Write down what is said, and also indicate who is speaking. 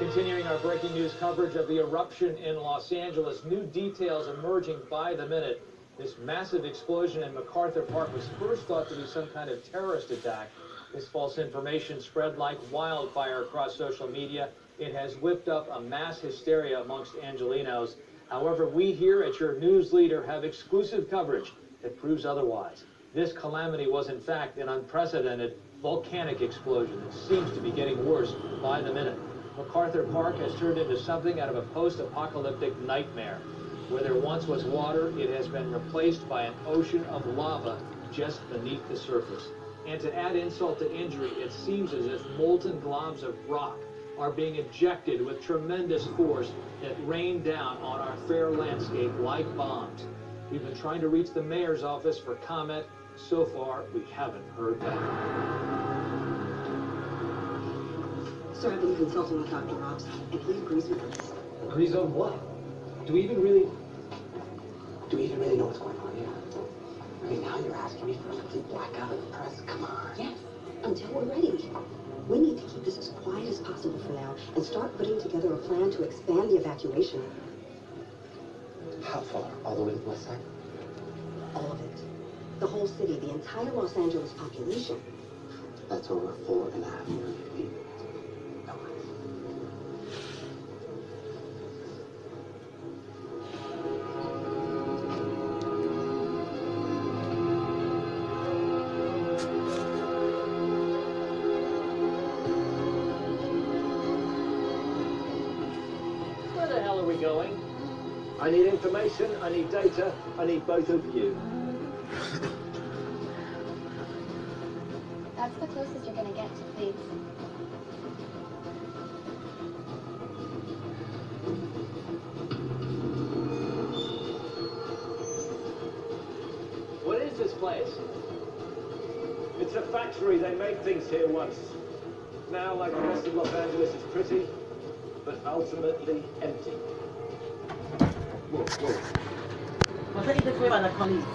Speaker 1: Continuing our breaking news coverage of the eruption in Los Angeles, new details emerging by the minute. This massive explosion in MacArthur Park was first thought to be some kind of terrorist attack. This false information spread like wildfire across social media. It has whipped up a mass hysteria amongst Angelenos. However, we here at your news leader have exclusive coverage that proves otherwise. This calamity was in fact an unprecedented volcanic explosion that seems to be getting worse by the minute. MacArthur Park has turned into something out of a post-apocalyptic nightmare. Where there once was water, it has been replaced by an ocean of lava just beneath the surface. And to add insult to injury, it seems as if molten globs of rock are being ejected with tremendous force that rain down on our fair landscape like bombs. We've been trying to reach the mayor's office for comment. So far, we haven't heard back.
Speaker 2: Sir, I've been consulting with Dr. Robs, and he agrees with us.
Speaker 3: Agrees on what? Do we even really know what's going on here? I mean, now you're asking me for a complete blackout of the press. Come on.
Speaker 2: Yes, until we're ready. We need to keep this as quiet as possible for now and start putting together a plan to expand the evacuation.
Speaker 3: How far? All the way to the west side?
Speaker 2: All of it. The whole city, the entire Los Angeles population.
Speaker 3: That's over 4.5 million people.
Speaker 1: Where the hell are we going?
Speaker 4: I need information, I need data, I need both of you.
Speaker 5: That's the closest you're gonna get to please.
Speaker 1: What is this place?
Speaker 4: It's a factory, they make things here once. Now, like the rest of Los Angeles, it's pretty, but ultimately empty.
Speaker 6: Whoa, whoa.